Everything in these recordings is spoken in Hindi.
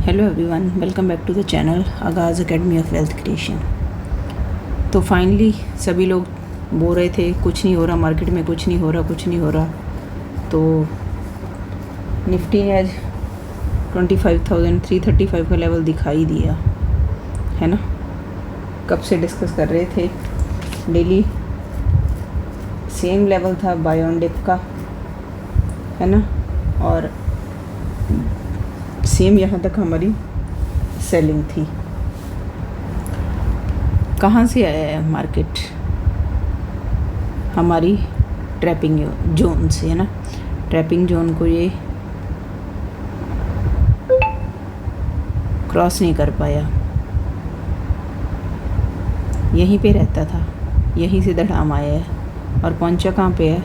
Hello everyone, welcome back to the channel आगाज़ एकेडमी ऑफ वेल्थ क्रिएशन। तो फाइनली सभी लोग बोल रहे थे कुछ नहीं हो रहा, मार्केट में कुछ नहीं हो रहा। तो निफ्टी ने आज 25,335 का लेवल दिखाई दिया है ना। कब से डिस्कस कर रहे थे, डेली सेम लेवल था बाय ऑन डिप का, है ना। और सेम यहाँ तक हमारी सेलिंग थी। कहाँ से आया है मार्केट? हमारी ट्रैपिंग जोन से, है ना। ट्रैपिंग जोन को ये क्रॉस नहीं कर पाया, यहीं पे रहता था, यहीं से धड़ाम आया है और पहुंचा कहाँ पे है?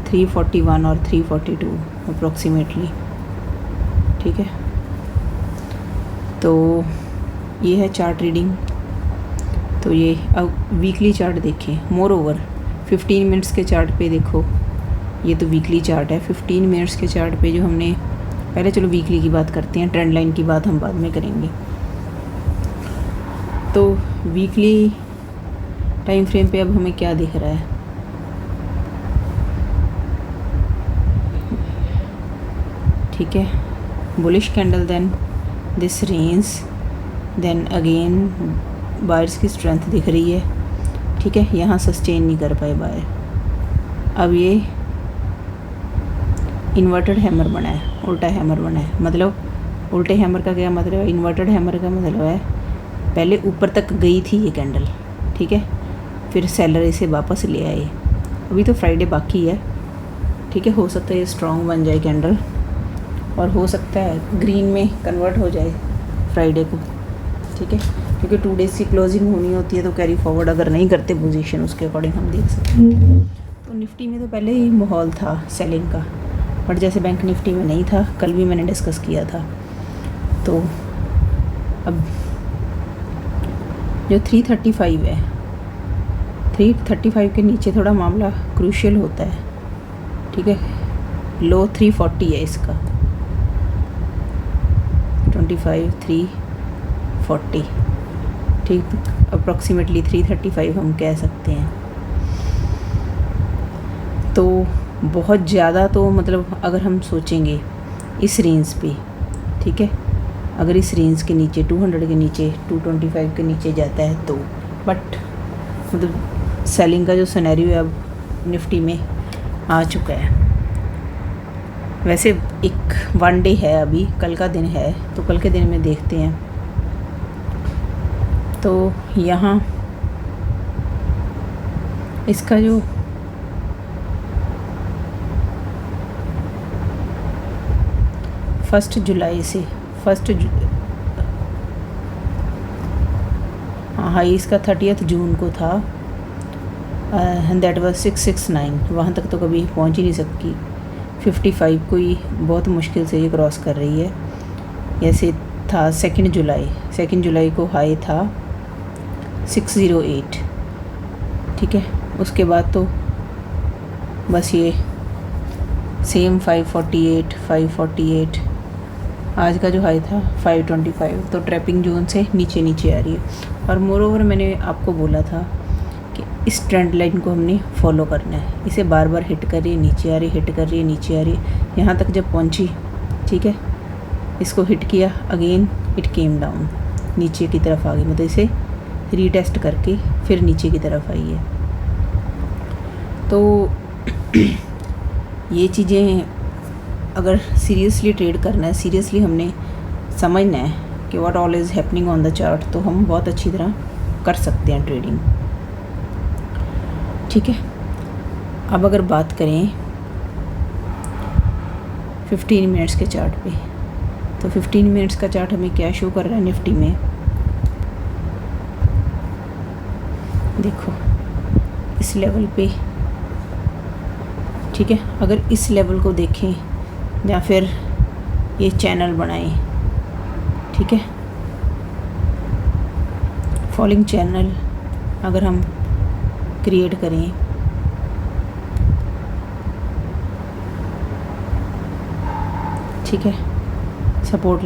341 और 342 अप्रोक्सीमेटली। ठीक है, तो ये है चार्ट रीडिंग। तो ये अब वीकली चार्ट देखें। मोर ओवर 15 मिनट्स के चार्ट पे देखो, ये तो वीकली चार्ट है। 15 मिनट्स के चार्ट पे जो हमने पहले, चलो वीकली की बात करते हैं, ट्रेंड लाइन की बात हम बाद में करेंगे। तो वीकली टाइम फ्रेम पे अब हमें क्या दिख रहा है? ठीक है, bullish candle, then this range, then again buyers की स्ट्रेंथ दिख रही है। ठीक है, यहाँ सस्टेन नहीं कर पाए बायर। अब ये इन्वर्टेड हैमर बना है, उल्टा हैमर बना है। मतलब उल्टे हैमर का क्या मतलब है? इन्वर्टेड हैमर का मतलब है पहले ऊपर तक गई थी ये कैंडल, ठीक है, फिर सेलर इसे वापस ले आए। अभी तो फ्राइडे बाकी है, ठीक है, हो सकता है ये स्ट्रॉन्ग बन जाए कैंडल और हो सकता है ग्रीन में कन्वर्ट हो जाए फ्राइडे को। ठीक है, क्योंकि 2 डेज़ की क्लोजिंग होनी होती है, तो कैरी फॉरवर्ड अगर नहीं करते पोजीशन, उसके अकॉर्डिंग हम देख सकते हैं। तो निफ्टी में तो पहले ही माहौल था सेलिंग का, बट जैसे बैंक निफ्टी में नहीं था, कल भी मैंने डिस्कस किया था। तो अब जो 335 है, 335 के नीचे थोड़ा मामला क्रूशियल होता है। ठीक है, लो 340 है इसका, 25,340, ठीक, अप्रॉक्सीमेटली 335 हम कह सकते हैं। तो बहुत ज़्यादा, तो मतलब अगर हम सोचेंगे इस रेंज पे, ठीक है, अगर इस रेंज के नीचे 200 के नीचे 225 के नीचे जाता है तो, बट मतलब सेलिंग का जो सिनेरियो है अब निफ्टी में आ चुका है। वैसे एक 1 डे है, अभी कल का दिन है, तो कल के दिन में देखते हैं। तो यहाँ इसका जो फर्स्ट जुलाई से हाई इसका 30 जून को था, दैट वाज 669। वहाँ तक तो कभी पहुँच ही नहीं सकती। 55 को ही बहुत मुश्किल से ये क्रॉस कर रही है। ऐसे था 2 जुलाई को हाई था 608। ठीक है, उसके बाद तो बस ये सेम 548। आज का जो हाई था 525। तो ट्रैपिंग जोन से नीचे आ रही है। और मोर ओवर मैंने आपको बोला था कि इस ट्रेंड लाइन को हमने फॉलो करना है। इसे बार बार हिट कर रही है, नीचे आ रही, हिट कर रही है, नीचे आ रही, यहाँ तक जब पहुँची, ठीक है, इसको हिट किया, अगेन इट केम डाउन, नीचे की तरफ आ गई, मतलब इसे रीटेस्ट करके फिर नीचे की तरफ आई है। तो ये चीज़ें अगर सीरियसली ट्रेड करना है, सीरियसली हमने समझना है कि what all is happening on the chart, तो हम बहुत अच्छी तरह कर सकते हैं ट्रेडिंग। ठीक है, अब अगर बात करें 15 मिनट्स के चार्ट पे, तो 15 मिनट्स का चार्ट हमें क्या शो कर रहा है निफ्टी में? देखो इस लेवल पे, ठीक है, अगर इस लेवल को देखें या फिर ये चैनल बनाएं, ठीक है, फॉलिंग चैनल अगर हम क्रिएट करें, ठीक है, सपोर्ट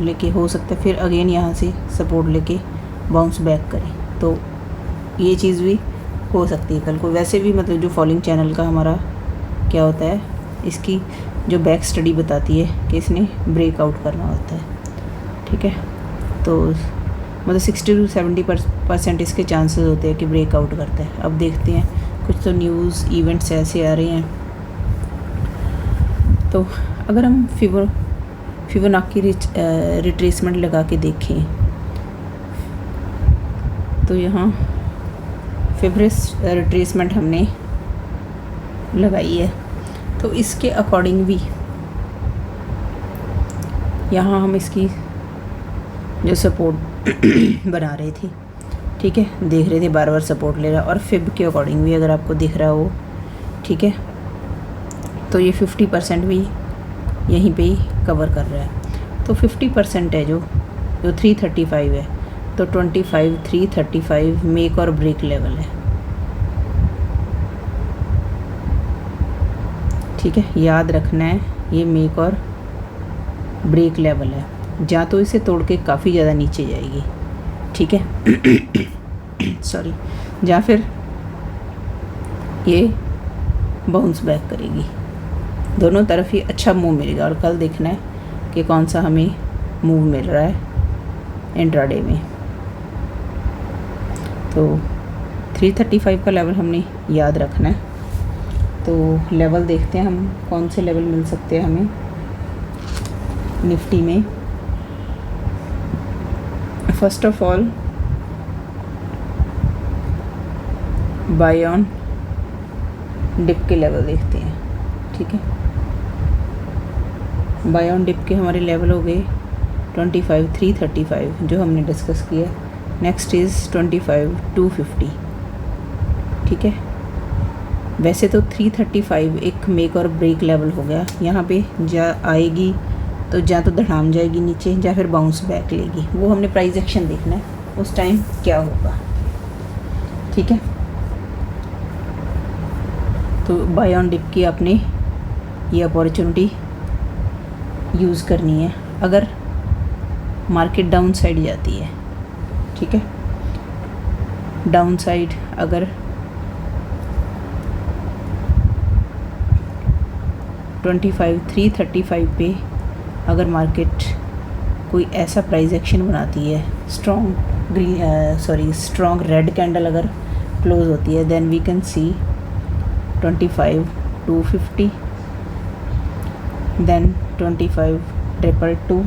लेके हो सकता है फिर अगेन यहाँ से सपोर्ट लेके बाउंस बैक करें, तो ये चीज़ भी हो सकती है कल को। वैसे भी मतलब जो फॉलिंग चैनल का हमारा क्या होता है, इसकी जो बैक स्टडी बताती है कि इसने ब्रेकआउट करना होता है, ठीक है। तो मतलब 60 to 70% इसके चांसेस होते हैं कि ब्रेकआउट करता है। अब देखते हैं, कुछ तो न्यूज़ इवेंट्स ऐसे आ रहे हैं। तो अगर हम फिबोनाची रिट्रेसमेंट लगा के देखें तो यहाँ रिट्रेसमेंट हमने लगाई है, तो इसके अकॉर्डिंग भी यहाँ हम इसकी जो सपोर्ट बना रहे थे, ठीक है, देख रहे थे बार बार सपोर्ट ले रहा, और फिब के अकॉर्डिंग भी अगर आपको दिख रहा हो, ठीक है, तो ये 50% भी यहीं पे ही कवर कर रहा है। तो 50% है जो 335 है, तो 25 335 मेक और ब्रेक लेवल है, ठीक है, याद रखना है ये मेक और ब्रेक लेवल है। या तो इसे तोड़ के काफ़ी ज़्यादा नीचे जाएगी, ठीक है सॉरी, या फिर ये बाउंस बैक करेगी। दोनों तरफ ही अच्छा मूव मिलेगा, और कल देखना है कि कौन सा हमें मूव मिल रहा है इंट्राडे में। तो 335 का लेवल हमने याद रखना है। तो लेवल देखते हैं हम कौन से लेवल मिल सकते हैं हमें निफ्टी में। First of all bye on dip के लेवल देखते हैं, ठीक है। बाय ऑन डिप के हमारे लेवल हो गए 25 335 जो हमने डिस्कस किया। नेक्स्ट इज़ 25 250, ठीक है। वैसे तो 335 एक मेक और ब्रेक लेवल हो गया, यहाँ पे जा आएगी तो या तो धड़ाम जाएगी नीचे या फिर बाउंस बैक लेगी, वो हमने प्राइस एक्शन देखना है उस टाइम क्या होगा, ठीक है। तो बाय ऑन डिप की आपने ये अपॉर्चुनिटी यूज़ करनी है अगर मार्केट डाउन साइड जाती है, ठीक है। डाउन साइड अगर 25 335 पे अगर मार्केट कोई ऐसा प्राइस एक्शन बनाती है, स्ट्रॉन्ग रेड कैंडल अगर क्लोज होती है, then we can see 25 250, then 25 222,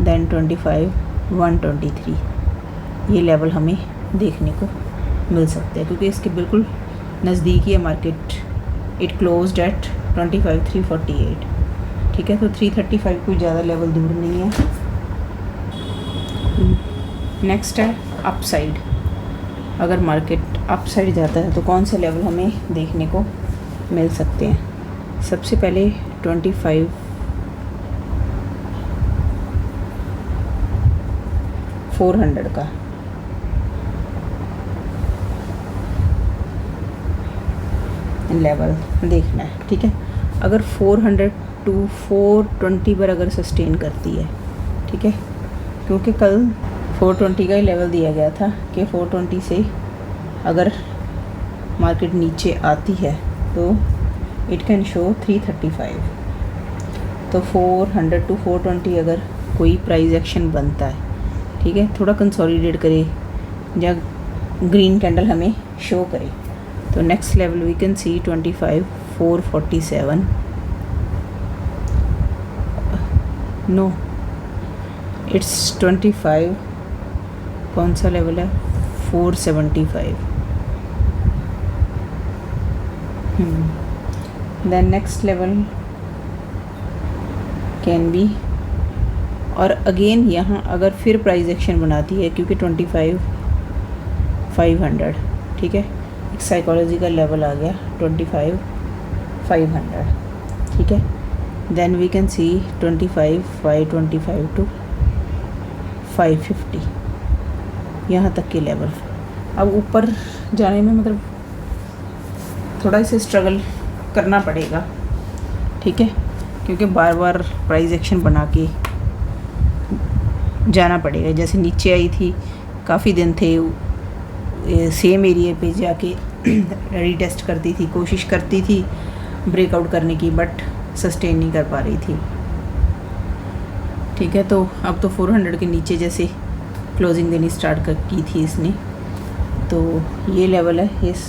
then 25 123। ये लेवल हमें देखने को मिल सकते हैं क्योंकि इसके बिल्कुल नज़दीक ही है मार्केट। इट क्लोज्ड एट 25 348, ठीक है। तो 335 कोई ज़्यादा लेवल दूर नहीं है। नेक्स्ट है अप साइड। अगर मार्केट अप साइड जाता है तो कौन से लेवल हमें देखने को मिल सकते हैं। सबसे पहले 25 400 का लेवल देखना है, ठीक है। अगर 400 to 420 पर अगर सस्टेन करती है, ठीक है, क्योंकि कल 420 का ही लेवल दिया गया था कि 420 से अगर मार्केट नीचे आती है तो इट कैन शो 335। तो 400 to 420 अगर कोई प्राइस एक्शन बनता है, ठीक है, थोड़ा कंसोलिडेट करे या ग्रीन कैंडल हमें शो करे, तो next level we can see 25 447, no it's 25, कौन सा लेवल है 475। Then next level can be, और अगेन यहाँ अगर फिर प्राइस एक्शन बनाती है क्योंकि 25 500, ठीक है, एक साइकोलॉजी का लेवल आ गया 25 500, ठीक है। Then we can see 25 525 to 550, यहाँ तक के लेवल। अब ऊपर जाने में मतलब थोड़ा इसे स्ट्रगल करना पड़ेगा, ठीक है। क्योंकि बार बार प्राइस एक्शन बना के जाना पड़ेगा। जैसे नीचे आई थी, काफ़ी दिन थे सेम एरिया पे जाके रीटेस्ट करती थी, कोशिश करती थी ब्रेकआउट करने की, बट सस्टेन नहीं कर पा रही थी। ठीक है, तो अब तो 400 के नीचे जैसे क्लोजिंग देनी स्टार्ट की थी इसने। तो ये लेवल है इस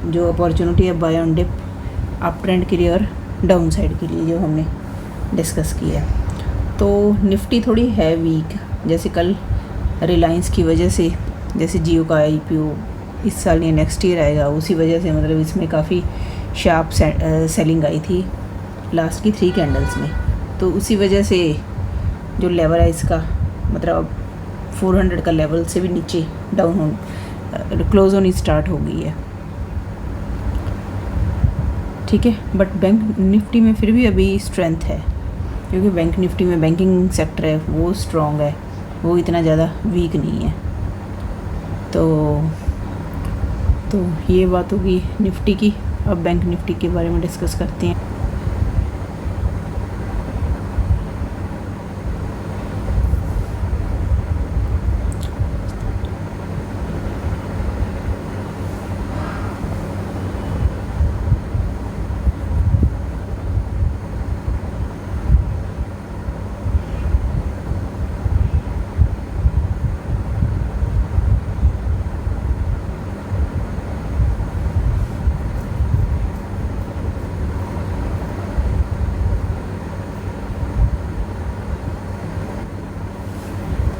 जो अपॉर्चुनिटी है bye on dip up trend के लिए और डाउन साइड के लिए जो हमने डिस्कस किया। तो निफ्टी थोड़ी है वीक, जैसे कल रिलायंस की वजह से, जैसे जियो का IPO इस साल या नेक्स्ट ईयर आएगा, उसी वजह से मतलब इसमें काफ़ी शार्प सेलिंग आई थी लास्ट की 3 कैंडल्स में। तो उसी वजह से जो लेवल है इसका मतलब 400 का लेवल से भी नीचे डाउन हो क्लोज होनी स्टार्ट हो गई है। ठीक है, बट बैंक निफ्टी में फिर भी अभी स्ट्रेंथ है, क्योंकि बैंक निफ्टी में बैंकिंग सेक्टर है वो स्ट्रॉन्ग है, वो इतना ज़्यादा वीक नहीं है। तो ये बात होगी निफ्टी की। अब बैंक निफ्टी के बारे में डिस्कस करते हैं।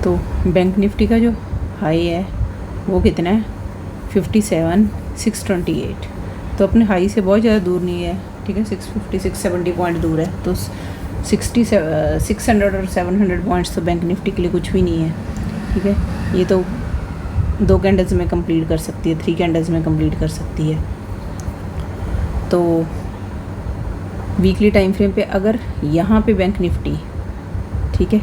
तो बैंक निफ्टी का जो हाई है वो कितना है 57,628। तो अपने हाई से बहुत ज़्यादा दूर नहीं है। ठीक है, 650-670 पॉइंट दूर है। तो 600 और 700 पॉइंट्स तो बैंक निफ्टी के लिए कुछ भी नहीं है। ठीक है, ये तो 2 कैंडल्स में कंप्लीट कर सकती है, 3 कैंडल्स में कंप्लीट कर सकती है। तो वीकली टाइम फ्रेम पे अगर यहाँ पे बैंक निफ्टी, ठीक है,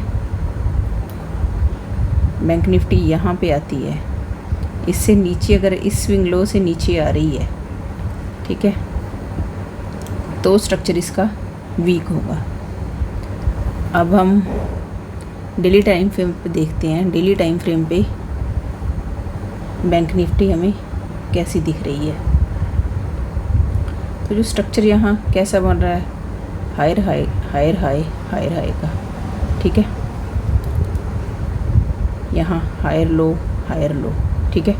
बैंक निफ्टी यहाँ पे आती है, इससे नीचे अगर इस स्विंग लो से नीचे आ रही है, ठीक है, तो स्ट्रक्चर इसका वीक होगा। अब हम डेली टाइम फ्रेम पे देखते हैं। डेली टाइम फ्रेम पे बैंक निफ्टी हमें कैसी दिख रही है। तो जो स्ट्रक्चर यहाँ कैसा बन रहा है, higher high higher high higher high का। ठीक है, यहाँ हायर लो हायर लो, ठीक है,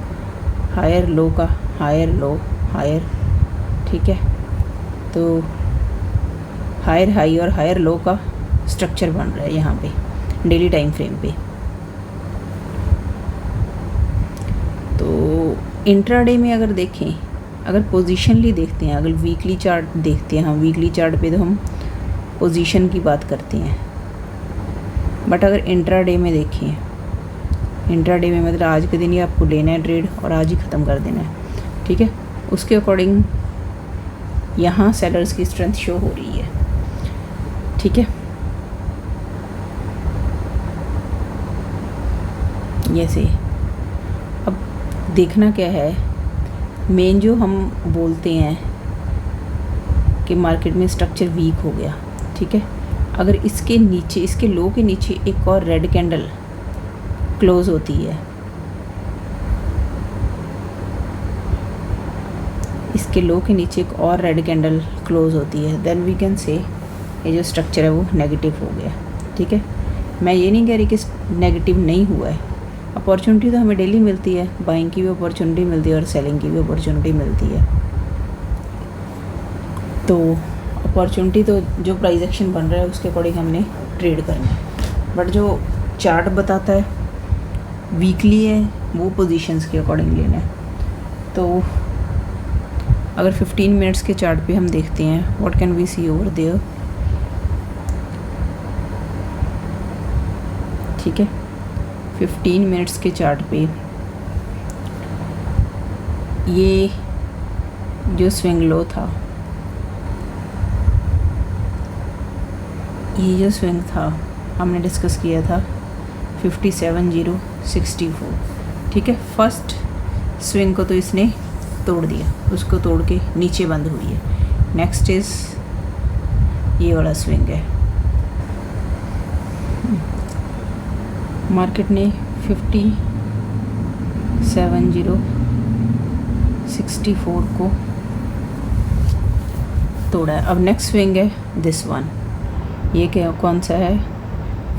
हायर लो का हायर लो हायर, ठीक है। तो हायर हाई और हायर लो का स्ट्रक्चर बन रहा है यहाँ पे डेली टाइम फ्रेम पे। तो इंट्राडे में अगर देखें, अगर पोजीशनली देखते हैं, अगर वीकली चार्ट देखते हैं, हम वीकली चार्ट पे तो हम पोजीशन की बात करते हैं, बट अगर इंट्राडे में देखें, इंट्राडे में मतलब आज के दिन ही आपको लेना है ट्रेड और आज ही ख़त्म कर देना है। ठीक है, उसके अकॉर्डिंग यहाँ सेलर्स की स्ट्रेंथ शो हो रही है। ठीक है, जैसे अब देखना क्या है, मेन जो हम बोलते हैं कि मार्केट में स्ट्रक्चर वीक हो गया। ठीक है, अगर इसके नीचे, इसके लो के नीचे एक और रेड कैंडल क्लोज होती है, इसके लो के नीचे एक और रेड कैंडल क्लोज होती है, देन वी कैन से ये जो स्ट्रक्चर है वो नेगेटिव हो गया। ठीक है, मैं ये नहीं कह रही कि नेगेटिव नहीं हुआ है। अपॉर्चुनिटी तो हमें डेली मिलती है, बाइंग की भी अपॉर्चुनिटी मिलती है और सेलिंग की भी अपॉर्चुनिटी मिलती है। तो अपॉर्चुनिटी तो जो प्राइस एक्शन बन रहा है उसके अकॉर्डिंग हमने ट्रेड करना है, बट जो चार्ट बताता है वीकली है वो पोजीशंस के अकॉर्डिंग लेना है। तो अगर 15 मिनट्स के चार्ट पे हम देखते हैं, what can we C over there. ठीक है, 15 मिनट्स के चार्ट पे ये जो स्विंग लो था, ये जो स्विंग था हमने डिस्कस किया था 57,064। ठीक है, फर्स्ट स्विंग को तो इसने तोड़ दिया, उसको तोड़ के नीचे बंद हुई है। नेक्स्ट इज़ ये वाला स्विंग है। मार्केट ने 57,064 को तोड़ा है। अब नेक्स्ट स्विंग है दिस वन, ये क्या कौन सा है,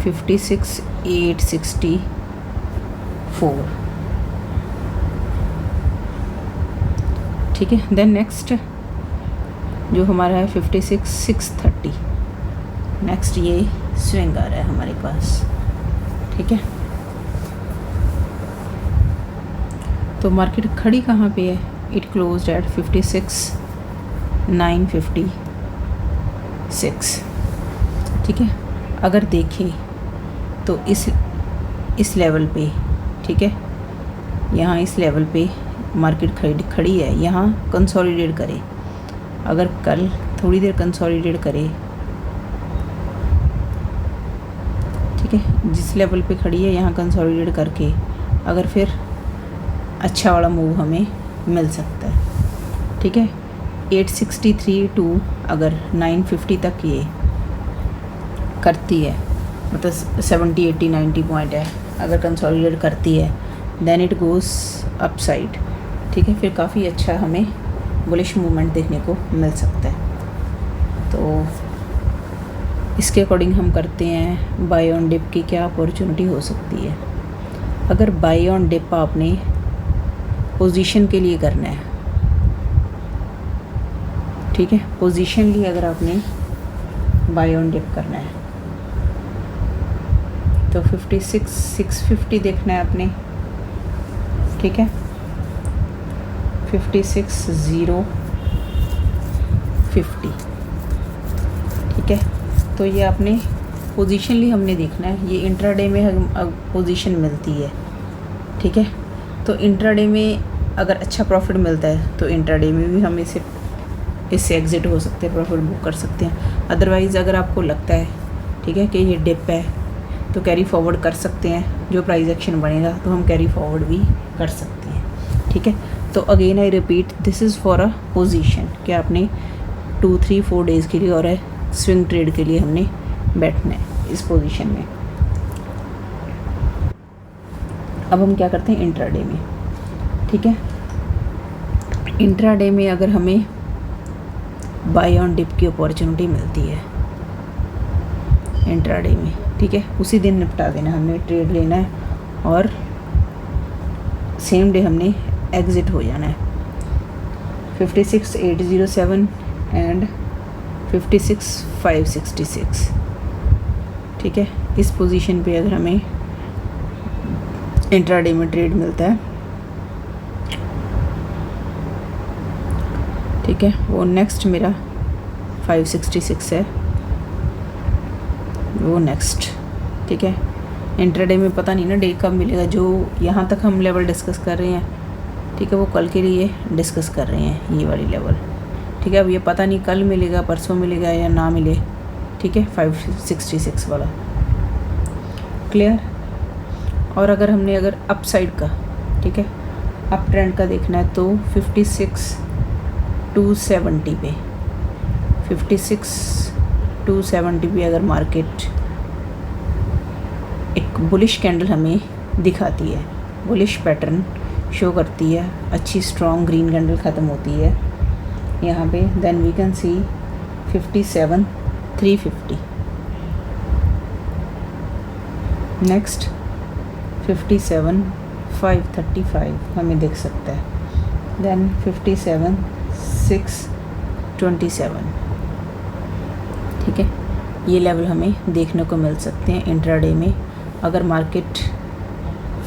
56,864, ठीक है। देन नेक्स्ट जो हमारा है 56,630, नेक्स्ट ये स्विंग आ रहा है हमारे पास, ठीक है। तो मार्केट खड़ी कहाँ पे है, इट क्लोज्ड एट 56,956, ठीक है। अगर देखें तो इस लेवल पे, ठीक है, यहाँ इस लेवल पे मार्केट खड़ी है, यहाँ कंसोलिडेट करे। अगर कल थोड़ी देर कंसोलिडेट करे, ठीक है, जिस लेवल पे खड़ी है यहाँ कंसोलिडेट करके अगर फिर अच्छा वाला मूव हमें मिल सकता है, ठीक है। 863 टू अगर 950 तक ये करती है, मतलब 70 80 90 पॉइंट है, अगर कंसोलिडेट करती है देन इट गोज़ अपसाइड, ठीक है। फिर काफ़ी अच्छा हमें बुलिश मूवमेंट देखने को मिल सकता है। तो इसके अकॉर्डिंग हम करते हैं बाय ऑन डिप की क्या अपॉर्चुनिटी हो सकती है। अगर बाय ऑन डिप आपने पोजीशन के लिए करना है, ठीक है, पोजीशनली अगर आपने बाय ऑन डिप करना है तो 56,650 देखना है आपने, ठीक है, 56,050, ठीक है। तो ये आपने पोजीशनली हमने देखना है, ये इंट्राडे में हम पोजीशन मिलती है, ठीक है। तो इंट्राडे में अगर अच्छा प्रॉफिट मिलता है तो इंट्राडे में भी हम इससे एग्ज़िट हो सकते हैं, प्रॉफिट बुक कर सकते हैं। अदरवाइज़ अगर आपको लगता है, ठीक है, कि ये डिप है तो कैरी फॉरवर्ड कर सकते हैं, जो प्राइस एक्शन बनेगा तो हम कैरी फॉरवर्ड भी कर सकते हैं, ठीक है। तो again I repeat, this is for a position, कि आपने 2 3 4 डेज़ के लिए और स्विंग ट्रेड के लिए हमने बैठना है इस पोजीशन में। अब हम क्या करते हैं इंट्राडे में, ठीक है। इंट्राडे में अगर हमें बाय ऑन डिप की अपॉर्चुनिटी मिलती है इंट्राडे में, ठीक है, उसी दिन निपटा देना, हमने ट्रेड लेना है और सेम डे हमने एग्ज़िट हो जाना है। 56,807 एंड 56,566, ठीक है। इस पोजीशन पे अगर हमें इंट्राडे में ट्रेड मिलता है, ठीक है, वो नेक्स्ट मेरा 566 है, वो नेक्स्ट, ठीक है। इंट्राडे में पता नहीं ना डे कब मिलेगा, जो यहाँ तक हम लेवल डिस्कस कर रहे हैं, ठीक है, वो कल के लिए डिस्कस कर रहे हैं ये वाली लेवल, ठीक है। अब ये पता नहीं कल मिलेगा, परसों मिलेगा या ना मिले, ठीक है, 566 वाला, क्लियर। और अगर हमने अगर अप साइड का, ठीक है, अप ट्रेंड का देखना है तो 56,270 पे, 56,270 पे अगर मार्केट एक बुलिश कैंडल हमें दिखाती है, बुलिश पैटर्न शो करती है, अच्छी स्ट्रॉन्ग ग्रीन कैंडल ख़त्म होती है यहाँ पे, then we can see 57,350, next 57,535 हमें दिख सकता है, देन 57,627, ठीक है। ये लेवल हमें देखने को मिल सकते हैं इंट्राडे में। अगर मार्केट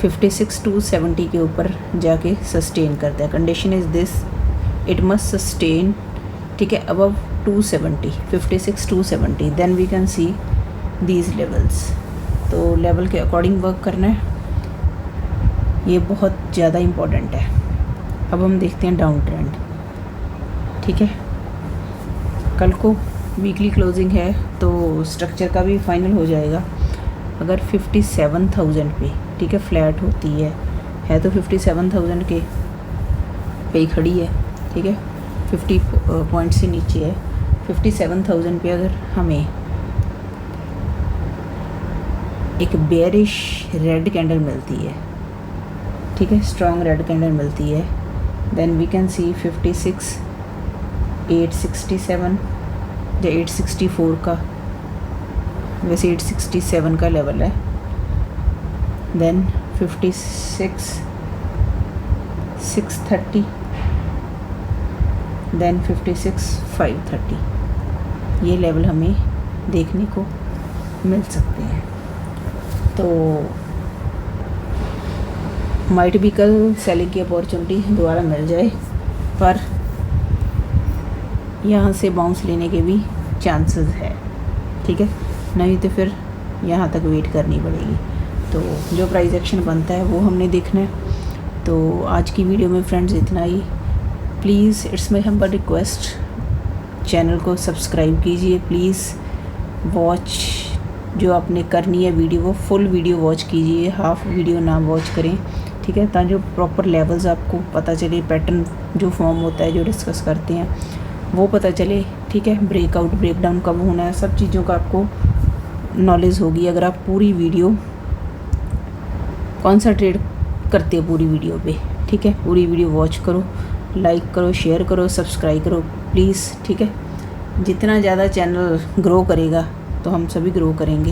56,270 के ऊपर जाके सस्टेन करता है, condition is this, it must sustain, ठीक है, above 270, 56,270, then we can see these levels. तो लेवल के अकॉर्डिंग वर्क करना है, ये बहुत ज़्यादा इम्पोर्टेंट है। अब हम देखते हैं डाउन ट्रेंड, ठीक है। कल को वीकली क्लोजिंग है तो स्ट्रक्चर का भी फाइनल हो जाएगा। अगर 57,000 पे, ठीक है, फ्लैट होती है तो 57,000 के पे ही खड़ी है, ठीक है, 50 पॉइंट से नीचे है 57,000 पे अगर हमें एक बेयरिश रेड कैंडल मिलती है, ठीक है, स्ट्रॉन्ग रेड कैंडल मिलती है, देन वी कैन सी 56, 867 या 864 का, वैसे 867 का लेवल है, देन 56, 630, देन 56, 530, ये लेवल हमें देखने को मिल सकते हैं। तो माइट भी कल सेलिंग की अपॉर्चुनिटी दोबारा मिल जाए, पर यहाँ से बाउंस लेने के भी चांसेस है, ठीक है, नहीं तो फिर यहाँ तक वेट करनी पड़ेगी। तो जो प्राइस एक्शन बनता है वो हमने देखना है। तो आज की वीडियो में फ्रेंड्स इतना ही। Please it's my humble request, channel को सब्सक्राइब कीजिए प्लीज़। वॉच जो आपने करनी है वीडियो, वो फुल वीडियो वॉच कीजिए, हाफ वीडियो ना वॉच करें, ठीक है, ताकि जो प्रॉपर लेवल्स आपको पता चले, पैटर्न जो फॉर्म होता है जो डिस्कस करते हैं वो पता चले, ठीक है, ब्रेकआउट ब्रेकडाउन कब होना है, सब चीज़ों का आपको नॉलेज होगी अगर आप पूरी वीडियो कॉन्संट्रेट करते हो पूरी वीडियो पे, ठीक है। पूरी वीडियो वॉच करो, लाइक करो, शेयर करो, सब्सक्राइब करो प्लीज़, ठीक है। जितना ज़्यादा चैनल ग्रो करेगा तो हम सभी ग्रो करेंगे।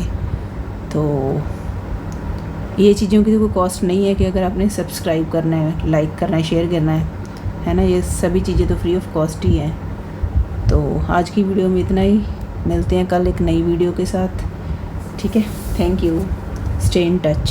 तो ये चीज़ों की तो कोई कॉस्ट नहीं है कि अगर आपने सब्सक्राइब करना है, लाइक करना है, शेयर करना है ना, ये सभी चीज़ें तो फ्री ऑफ कॉस्ट ही हैं। तो आज की वीडियो में इतना ही, मिलते हैं कल एक नई वीडियो के साथ, ठीक है। Thank you, stay in touch.